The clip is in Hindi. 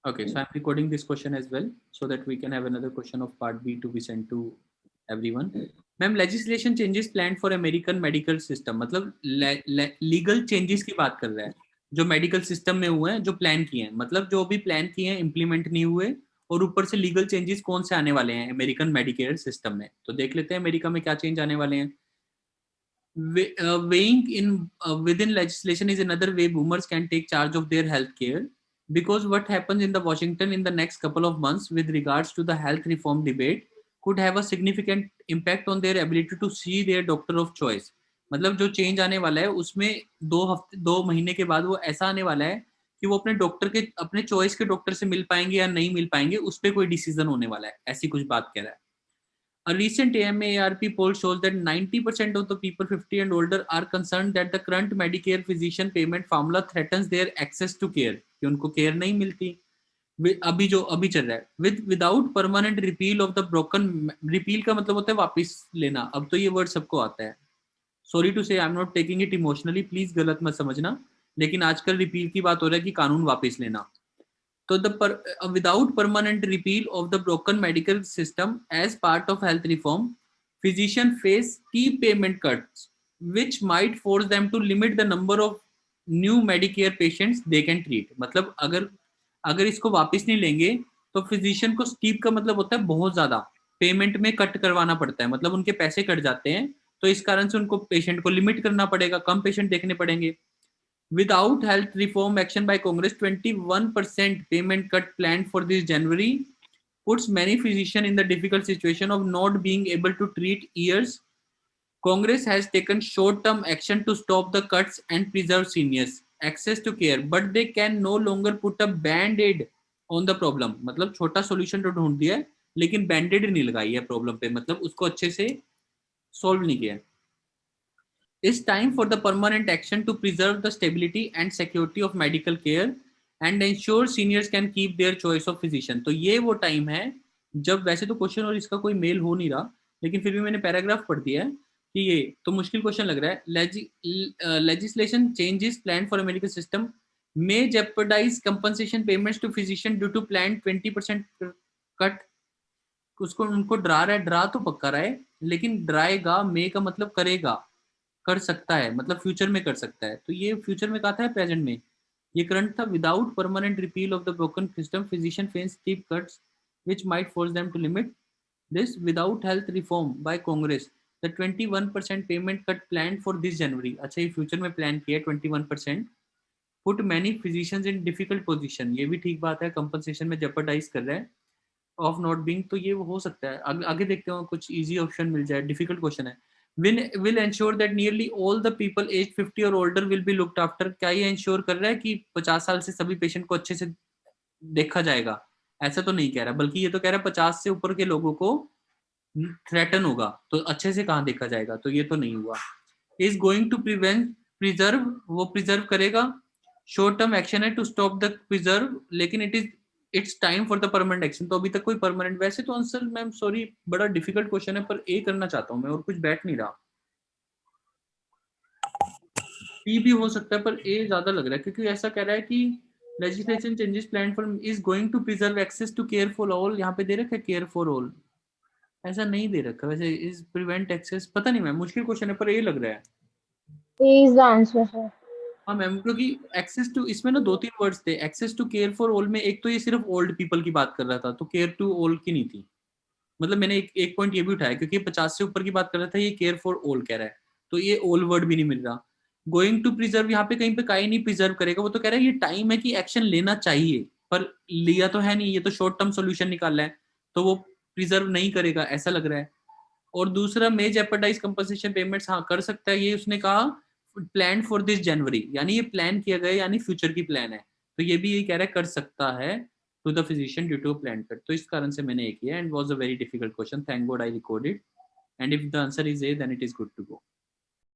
Okay, so I'm recording this question as well so that we can have another question of part B to be sent to everyone. Ma'am legislation changes plan for American medical system, मतलब लीगल चेंजेस की बात कर रहा है जो मेडिकल सिस्टम में हुए हैं, जो प्लान किए हैं, मतलब जो भी प्लान किए हैं इम्प्लीमेंट नहीं हुए, और ऊपर से लीगल चेंजेस कौन से आने वाले हैं अमेरिकन मेडिकेयर सिस्टम में। तो देख लेते हैं अमेरिका में क्या चेंज आने वाले हैं। Weighing in within legislation is another way boomers can take charge of their health care, because what happens in the Washington in the next couple of months with regards to the health reform debate could have a significant impact on their ability to see their doctor of choice. मतलब जो चेंज आने वाला है उसमें 2 महीने के बाद वो ऐसा आने वाला है कि वो अपने डॉक्टर के, अपने चॉइस के डॉक्टर से मिल पाएंगे या नहीं मिल पाएंगे, उस पर कोई डिसीजन होने वाला है, ऐसी कुछ बात कह रहा है। A recent AMA-ARP poll shows that 90% of the people 50 and older are concerned that the current Medicare physician payment formula threatens their access to care, कि उनको केयर नहीं मिलती। अभी चल रहा है without permanent repeal of the broken, repeal का मतलब होता है वापस लेना, अब तो ये वर्ड सबको आता है। सॉरी टू से I am not taking it emotionally, please गलत मत समझना, लेकिन आजकल रिपील की बात हो रहा है कि कानून वापस लेना। So without permanent repeal of the broken medical system as part of health reform, physicians face key payment cuts, which might force them to limit the number of new Medicare patients they can treat. मतलब अगर इसको वापस नहीं लेंगे तो फिजिशियन को स्टीप का मतलब होता है बहुत ज्यादा पेमेंट में कट करवाना पड़ता है, मतलब उनके पैसे कट जाते हैं, तो इस कारण से उनको पेशेंट को लिमिट करना पड़ेगा, कम पेशेंट देखने पड़ेंगे। Without health reform action by Congress, 21% payment cut planned for this January puts many physicians in the difficult situation of not being able to treat years. Congress has taken short-term action to stop the cuts and preserve seniors' access to care, but they can no longer put a band-aid on the problem. मतलब छोटा solution तो ढूंढ दिया है, लेकिन बैंडेड नहीं लगाई है प्रॉब्लम पे, मतलब उसको अच्छे से सॉल्व नहीं किया है। It's time for the permanent action to preserve the stability and security of medical care and ensure seniors can keep their choice of physician. तो ये वो टाइम है जब, वैसे तो क्वेश्चन और इसका कोई मेल हो नहीं रहा, लेकिन फिर भी मैंने पैराग्राफ पढ़ दिया है कि ये तो मुश्किल क्वेश्चन लग रहा है। Legislation changes plan for American system may jeopardize compensation payments to physician due to planned 20% cut. उसको उनको डरा रहा है, डरा तो पक्का रहा है, लेकिन डराएगा मे का मतलब करेगा, कर सकता है, मतलब फ्यूचर में कर सकता है। तो ये फ्यूचर में कहा था, प्रेजेंट में ये करंट था। Without permanent repeal of the broken system physician face steep cuts which might force them to limit this. Without health reform by Congress the 21% payment cut plan for this January, अच्छा ये फ्यूचर में प्लान किया है 21%, put many physicians in difficult position, ये भी ठीक बात है, कंपनसेशन में जेपरडाइज कर रहा है ऑफ नॉट बीइंग, तो ये हो सकता है। आगे देखते हो, कुछ इजी ऑप्शन मिल जाए, डिफिकल्ट क्वेश्चन है। will ensure that nearly all the people aged 50 or older will be looked after, क्या ये इंश्योर कर रहा है कि 50 साल से सभी पेशेंट को अच्छे से देखा जाएगा? ऐसा तो नहीं कह रहा, बल्कि ये तो कह रहा है 50 से ऊपर के लोगों को थ्रेटन होगा, तो अच्छे से कहाँ देखा जाएगा, तो ये तो नहीं हुआ। Is going to prevent preserve, वो प्रिजर्व करेगा। शॉर्ट टर्म एक्शन है टू स्टॉप द प्रिजर्व, लेकिन it's time for the permanent action, तो अभी तक कोई परमानेंट, वैसे तो आंसर मैम सॉरी बड़ा डिफिकल्ट क्वेश्चन है, पर ए करना चाहता हूँ मैं, और कुछ बैठ नहीं रहा। बी भी हो सकता है, पर ए ज्यादा लग रहा है, क्योंकि ऐसा कह रहा है कि legislation changes plan for is going to preserve access to care for all, यहाँ पे दे रखा है केयर फॉर ऑल, ऐसा नहीं दे रखा वैसे। इज प्रिवेंट एक्सेस, पता नहीं मैम, मुश्किल क्वेश्चन है, पर ए लग रहा है। A is the answer, sir. हाँ मैम, क्योंकि एक्सेस टू, इसमें ना 2-3 वर्ड्स थे, access to care for all में एक तो ये सिर्फ ओल्ड पीपल की बात कर रहा था, तो केयर टू ऑल की नहीं थी। मतलब मैंने एक पॉइंट ये भी उठाया, क्योंकि 50 से ऊपर की बात कर रहा था, ये केयर फॉर ऑल कह रहा है, तो ये ऑल वर्ड भी नहीं मिल रहा। गोइंग टू प्रिजर्व, यहाँ पे कहीं पे काई नहीं प्रिजर्व करेगा, वो तो कह रहा है ये टाइम है कि एक्शन लेना चाहिए, पर लिया तो है नहीं, ये तो शॉर्ट टर्म सोल्यूशन निकाल रहा है, तो वो प्रिजर्व नहीं करेगा ऐसा लग रहा है। और दूसरा मे जेपरडाइज कंपनसेशन पेमेंट्स, हाँ कर सकता है, ये उसने कहा प्लान फॉर दिस जनवरी, यानी ये प्लान किया गया, यानी फ्यूचर की प्लान है, तो ये भी ये कह रहा है कर सकता है to the physician due to plan cut, तो इस कारण से मैंने ये किया, and was a very difficult question, thank God I recorded, and if the answer is A then it is good to go.